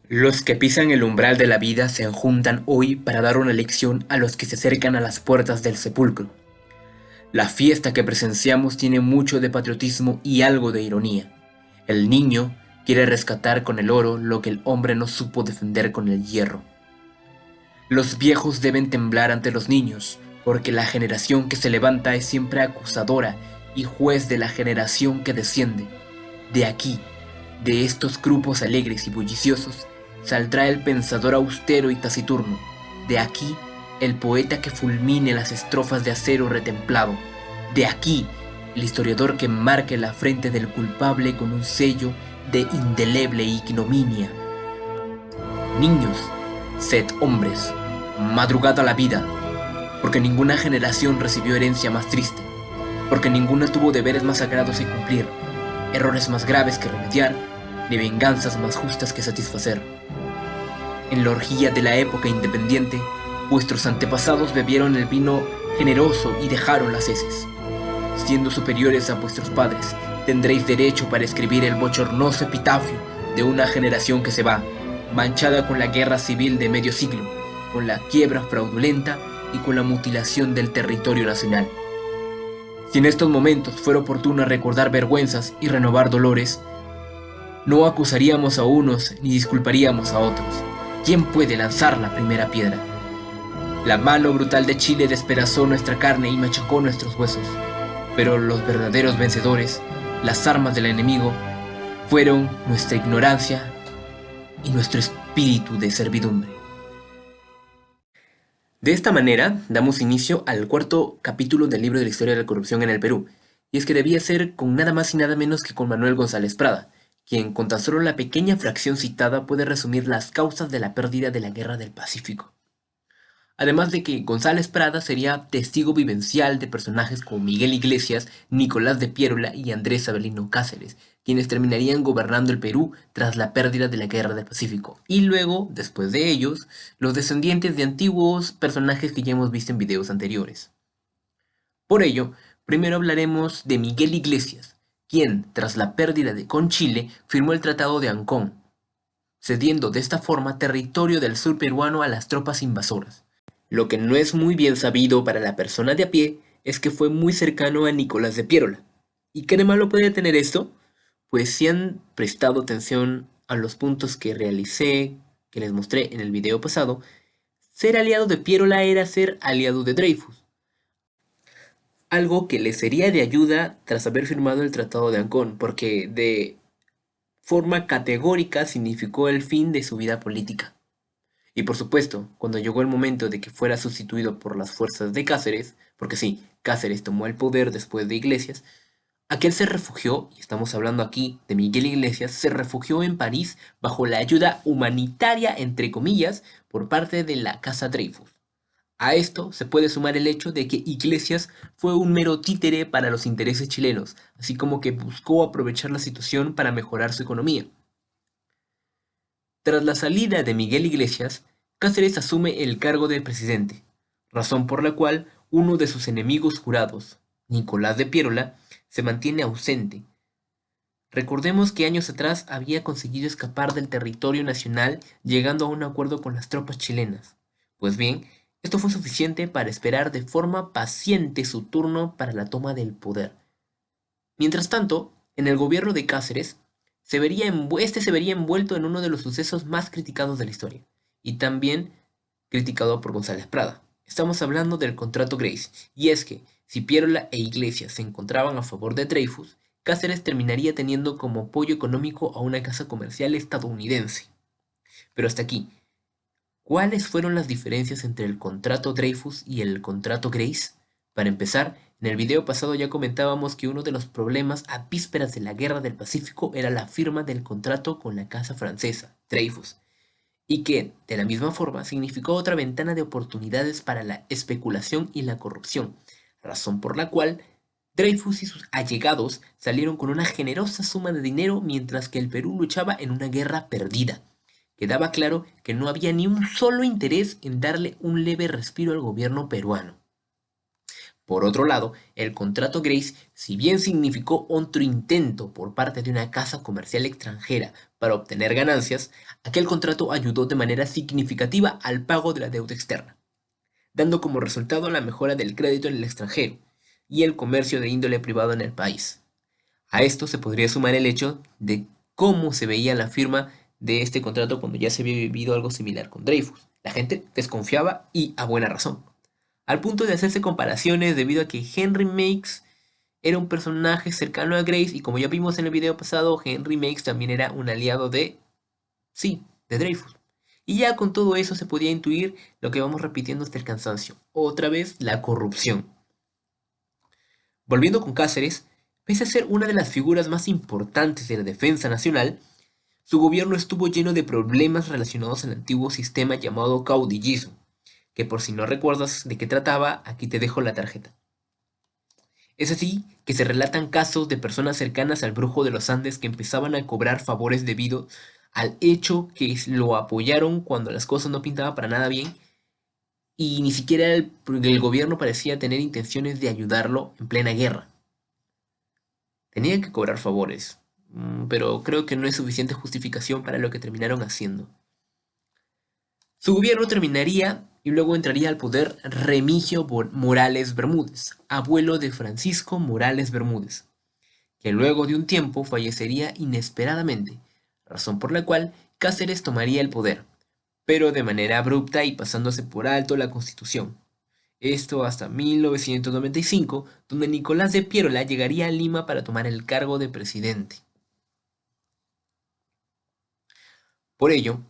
Los que pisan el umbral de la vida se juntan hoy para dar una lección a los que se acercan a las puertas del sepulcro. La fiesta que presenciamos tiene mucho de patriotismo y algo de ironía. El niño quiere rescatar con el oro lo que el hombre no supo defender con el hierro. Los viejos deben temblar ante los niños, porque la generación que se levanta es siempre acusadora y juez de la generación que desciende. De aquí, de estos grupos alegres y bulliciosos, saldrá el pensador austero y taciturno. De aquí, el poeta que fulmine las estrofas de acero retemplado. De aquí, el historiador que marque la frente del culpable con un sello de indeleble ignominia. Niños, sed hombres, madrugad a la vida, porque ninguna generación recibió herencia más triste, porque ninguna tuvo deberes más sagrados que cumplir, errores más graves que remediar, ni venganzas más justas que satisfacer. En la orgía de la época independiente, vuestros antepasados bebieron el vino generoso y dejaron las heces. Siendo superiores a vuestros padres, tendréis derecho para escribir el bochornoso epitafio de una generación que se va, manchada con la guerra civil de medio siglo, con la quiebra fraudulenta y con la mutilación del territorio nacional. Si en estos momentos fuera oportuno recordar vergüenzas y renovar dolores, no acusaríamos a unos ni disculparíamos a otros. ¿Quién puede lanzar la primera piedra? La mano brutal de Chile despedazó nuestra carne y machacó nuestros huesos. Pero los verdaderos vencedores, las armas del enemigo, fueron nuestra ignorancia y nuestro espíritu de servidumbre. De esta manera, damos inicio al cuarto capítulo del libro de la historia de la corrupción en el Perú, y es que debía ser con nada más y nada menos que con Manuel González Prada, quien con tan solo la pequeña fracción citada puede resumir las causas de la pérdida de la Guerra del Pacífico. Además de que González Prada sería testigo vivencial de personajes como Miguel Iglesias, Nicolás de Piérola y Andrés Avelino Cáceres, quienes terminarían gobernando el Perú tras la pérdida de la Guerra del Pacífico. Y luego, después de ellos, los descendientes de antiguos personajes que ya hemos visto en videos anteriores. Por ello, primero hablaremos de Miguel Iglesias, quien, tras la pérdida con Chile, firmó el Tratado de Ancón, cediendo de esta forma territorio del sur peruano a las tropas invasoras. Lo que no es muy bien sabido para la persona de a pie es que fue muy cercano a Nicolás de Piérola. ¿Y qué de malo puede tener esto? Pues si han prestado atención a los puntos que realicé, que les mostré en el video pasado, ser aliado de Piérola era ser aliado de Dreyfus, algo que le sería de ayuda tras haber firmado el Tratado de Ancón, porque de forma categórica significó el fin de su vida política. Y por supuesto, cuando llegó el momento de que fuera sustituido por las fuerzas de Cáceres, porque sí, Cáceres tomó el poder después de Iglesias, aquel se refugió, y estamos hablando aquí de Miguel Iglesias, se refugió en París bajo la ayuda humanitaria, entre comillas, por parte de la Casa Dreyfus. A esto se puede sumar el hecho de que Iglesias fue un mero títere para los intereses chilenos, así como que buscó aprovechar la situación para mejorar su economía. Tras la salida de Miguel Iglesias, Cáceres asume el cargo de presidente, razón por la cual uno de sus enemigos jurados, Nicolás de Piérola, se mantiene ausente. Recordemos que años atrás había conseguido escapar del territorio nacional llegando a un acuerdo con las tropas chilenas. Pues bien, esto fue suficiente para esperar de forma paciente su turno para la toma del poder. Mientras tanto, en el gobierno de Cáceres, este se vería envuelto en uno de los sucesos más criticados de la historia, y también criticado por González Prada. Estamos hablando del contrato Grace, y es que, si Piérola e Iglesias se encontraban a favor de Dreyfus, Cáceres terminaría teniendo como apoyo económico a una casa comercial estadounidense. Pero hasta aquí, ¿cuáles fueron las diferencias entre el contrato Dreyfus y el contrato Grace? Para empezar, en el video pasado ya comentábamos que uno de los problemas a vísperas de la Guerra del Pacífico era la firma del contrato con la casa francesa, Dreyfus, y que, de la misma forma, significó otra ventana de oportunidades para la especulación y la corrupción, razón por la cual Dreyfus y sus allegados salieron con una generosa suma de dinero mientras que el Perú luchaba en una guerra perdida. Quedaba claro que no había ni un solo interés en darle un leve respiro al gobierno peruano. Por otro lado, el contrato Grace, si bien significó otro intento por parte de una casa comercial extranjera para obtener ganancias, aquel contrato ayudó de manera significativa al pago de la deuda externa, dando como resultado la mejora del crédito en el extranjero y el comercio de índole privado en el país. A esto se podría sumar el hecho de cómo se veía la firma de este contrato cuando ya se había vivido algo similar con Dreyfus. La gente desconfiaba y a buena razón, al punto de hacerse comparaciones debido a que Henry Meiggs era un personaje cercano a Grace y como ya vimos en el video pasado, Henry Meiggs también era un aliado de, sí, de Dreyfus. Y ya con todo eso se podía intuir lo que vamos repitiendo hasta el cansancio, otra vez la corrupción. Volviendo con Cáceres, pese a ser una de las figuras más importantes de la defensa nacional, su gobierno estuvo lleno de problemas relacionados al antiguo sistema llamado caudillismo, que por si no recuerdas de qué trataba, aquí te dejo la tarjeta. Es así que se relatan casos de personas cercanas al brujo de los Andes que empezaban a cobrar favores debido al hecho que lo apoyaron cuando las cosas no pintaban para nada bien y ni siquiera el gobierno parecía tener intenciones de ayudarlo en plena guerra. Tenían que cobrar favores, pero creo que no es suficiente justificación para lo que terminaron haciendo. Su gobierno terminaría y luego entraría al poder Remigio Morales Bermúdez, abuelo de Francisco Morales Bermúdez, que luego de un tiempo fallecería inesperadamente, razón por la cual Cáceres tomaría el poder, pero de manera abrupta y pasándose por alto la Constitución. Esto hasta 1995, donde Nicolás de Piérola llegaría a Lima para tomar el cargo de presidente. Por ello,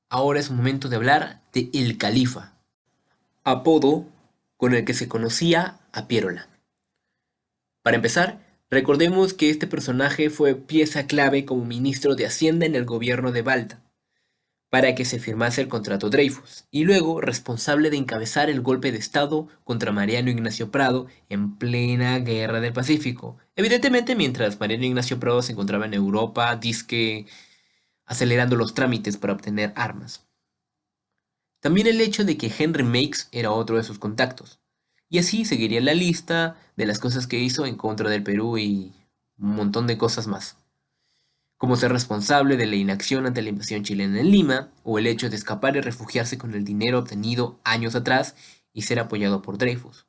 ahora es momento de hablar de El Califa, apodo con el que se conocía a Piérola. Para empezar, recordemos que este personaje fue pieza clave como ministro de Hacienda en el gobierno de Balta, para que se firmase el contrato Dreyfus, y luego responsable de encabezar el golpe de Estado contra Mariano Ignacio Prado en plena Guerra del Pacífico. Evidentemente, mientras Mariano Ignacio Prado se encontraba en Europa, disque acelerando los trámites para obtener armas. También el hecho de que Henry Meiggs era otro de sus contactos. Y así seguiría la lista de las cosas que hizo en contra del Perú y un montón de cosas más, como ser responsable de la inacción ante la invasión chilena en Lima, o el hecho de escapar y refugiarse con el dinero obtenido años atrás y ser apoyado por Dreyfus.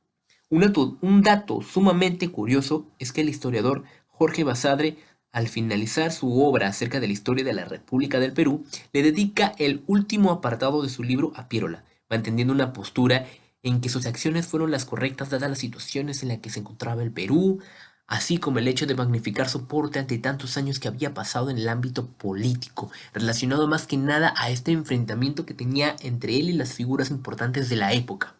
Un dato sumamente curioso es que el historiador Jorge Basadre, al finalizar su obra acerca de la historia de la República del Perú, le dedica el último apartado de su libro a Piérola, manteniendo una postura en que sus acciones fueron las correctas dadas las situaciones en las que se encontraba el Perú, así como el hecho de magnificar su porte ante tantos años que había pasado en el ámbito político, relacionado más que nada a este enfrentamiento que tenía entre él y las figuras importantes de la época.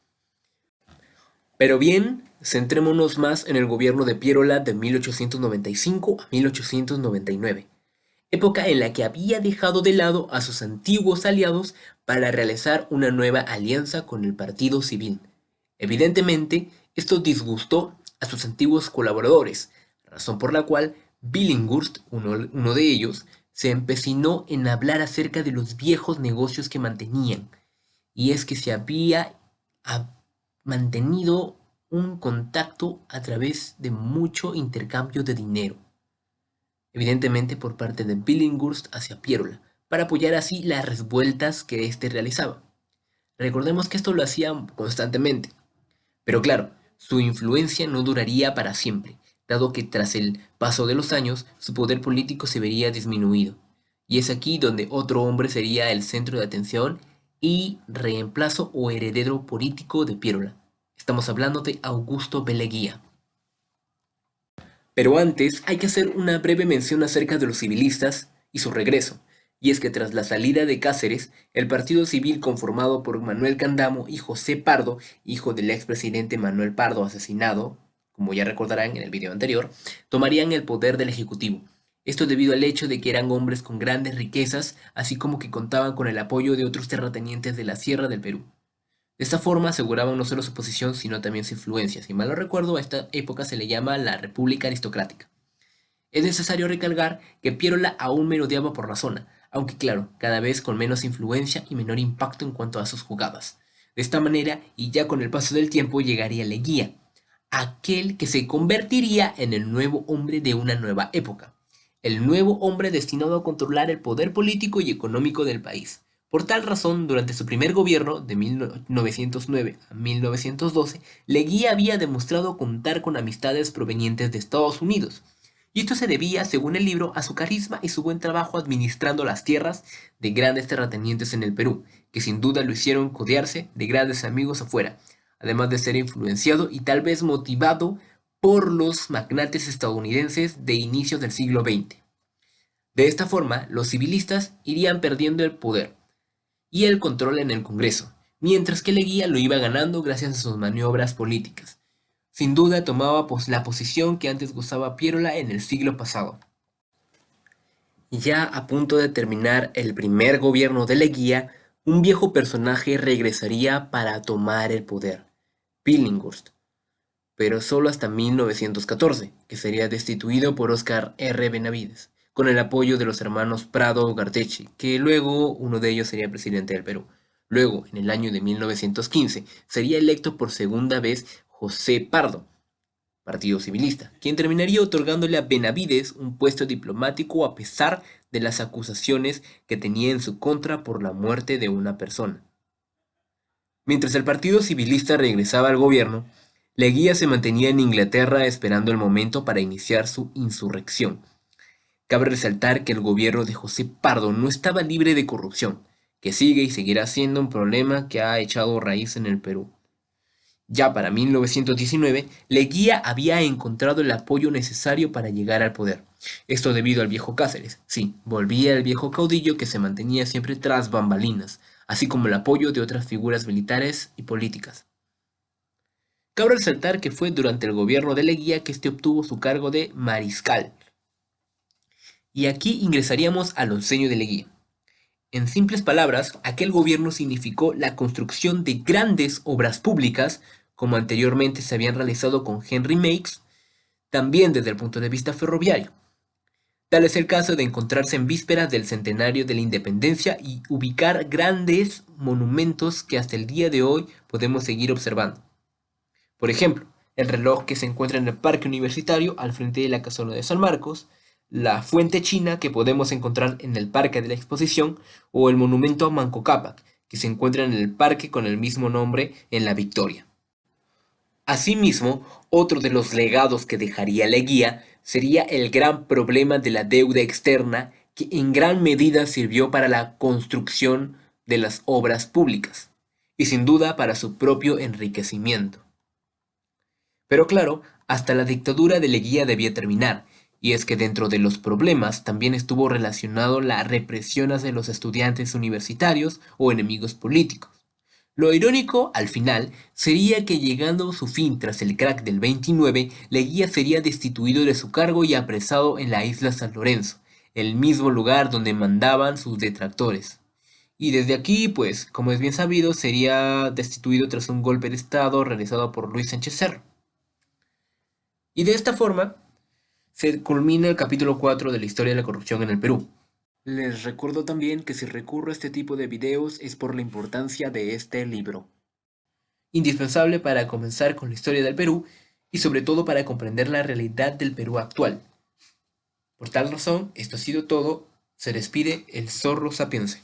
Pero bien, centrémonos más en el gobierno de Piérola de 1895 a 1899, época en la que había dejado de lado a sus antiguos aliados para realizar una nueva alianza con el Partido Civil. Evidentemente, esto disgustó a sus antiguos colaboradores, razón por la cual Billinghurst, uno de ellos, se empecinó en hablar acerca de los viejos negocios que mantenían, y es que se había mantenido un contacto a través de mucho intercambio de dinero, evidentemente por parte de Billinghurst hacia Piérola, para apoyar así las revueltas que éste realizaba. Recordemos que esto lo hacía constantemente, pero claro, su influencia no duraría para siempre, dado que tras el paso de los años su poder político se vería disminuido. Y es aquí donde otro hombre sería el centro de atención y reemplazo o heredero político de Piérola. Estamos hablando de Augusto B. Leguía. Pero antes hay que hacer una breve mención acerca de los civilistas y su regreso, y es que tras la salida de Cáceres, el partido civil conformado por Manuel Candamo y José Pardo, hijo del expresidente Manuel Pardo asesinado, como ya recordarán en el video anterior, tomarían el poder del Ejecutivo. Esto debido al hecho de que eran hombres con grandes riquezas, así como que contaban con el apoyo de otros terratenientes de la Sierra del Perú. De esta forma aseguraban no solo su posición, sino también su influencia. Si mal no recuerdo, a esta época se le llama la República Aristocrática. Es necesario recalcar que Piérola aún merodeaba por la zona, aunque claro, cada vez con menos influencia y menor impacto en cuanto a sus jugadas. De esta manera, y ya con el paso del tiempo, llegaría Leguía, aquel que se convertiría en el nuevo hombre de una nueva época, el nuevo hombre destinado a controlar el poder político y económico del país. Por tal razón, durante su primer gobierno, de 1909 a 1912, Leguía había demostrado contar con amistades provenientes de Estados Unidos, y esto se debía, según el libro, a su carisma y su buen trabajo administrando las tierras de grandes terratenientes en el Perú, que sin duda lo hicieron codearse de grandes amigos afuera, además de ser influenciado y tal vez motivado por los magnates estadounidenses de inicios del siglo XX. De esta forma, los civilistas irían perdiendo el poder y el control en el Congreso, mientras que Leguía lo iba ganando gracias a sus maniobras políticas. Sin duda tomaba la posición que antes gozaba Pierola en el siglo pasado. Ya a punto de terminar el primer gobierno de Leguía, un viejo personaje regresaría para tomar el poder, Billinghurst, pero solo hasta 1914, que sería destituido por Óscar R. Benavides, con el apoyo de los hermanos Prado Gartechi, que luego uno de ellos sería presidente del Perú. Luego, en el año de 1915, sería electo por segunda vez José Pardo, Partido Civilista, quien terminaría otorgándole a Benavides un puesto diplomático a pesar de las acusaciones que tenía en su contra por la muerte de una persona. Mientras el Partido Civilista regresaba al gobierno, Leguía se mantenía en Inglaterra esperando el momento para iniciar su insurrección. Cabe resaltar que el gobierno de José Pardo no estaba libre de corrupción, que sigue y seguirá siendo un problema que ha echado raíz en el Perú. Ya para 1919, Leguía había encontrado el apoyo necesario para llegar al poder. Esto debido al viejo Cáceres. Sí, volvía el viejo caudillo que se mantenía siempre tras bambalinas, así como el apoyo de otras figuras militares y políticas. Cabe resaltar que fue durante el gobierno de Leguía que este obtuvo su cargo de mariscal. Y aquí ingresaríamos al onceño de Leguía. En simples palabras, aquel gobierno significó la construcción de grandes obras públicas, como anteriormente se habían realizado con Henry Meix, también desde el punto de vista ferroviario. Tal es el caso de encontrarse en vísperas del centenario de la independencia y ubicar grandes monumentos que hasta el día de hoy podemos seguir observando. Por ejemplo, el reloj que se encuentra en el Parque Universitario al frente de la Casona de San Marcos, la fuente china que podemos encontrar en el Parque de la Exposición o el monumento a Manco Cápac que se encuentra en el parque con el mismo nombre en La Victoria. Asimismo, otro de los legados que dejaría Leguía sería el gran problema de la deuda externa que en gran medida sirvió para la construcción de las obras públicas y sin duda para su propio enriquecimiento. Pero claro, hasta la dictadura de Leguía debía terminar, y es que dentro de los problemas también estuvo relacionado la represión hacia los estudiantes universitarios o enemigos políticos. Lo irónico, al final, sería que llegando a su fin tras el crack del 29, Leguía sería destituido de su cargo y apresado en la isla San Lorenzo, el mismo lugar donde mandaban sus detractores. Y desde aquí, pues, como es bien sabido, sería destituido tras un golpe de estado realizado por Luis Sánchez Cerro. Y de esta forma se culmina el capítulo 4 de la historia de la corrupción en el Perú. Les recuerdo también que si recurro a este tipo de videos es por la importancia de este libro. Indispensable para comenzar con la historia del Perú y sobre todo para comprender la realidad del Perú actual. Por tal razón, esto ha sido todo. Se despide el zorro sapiense.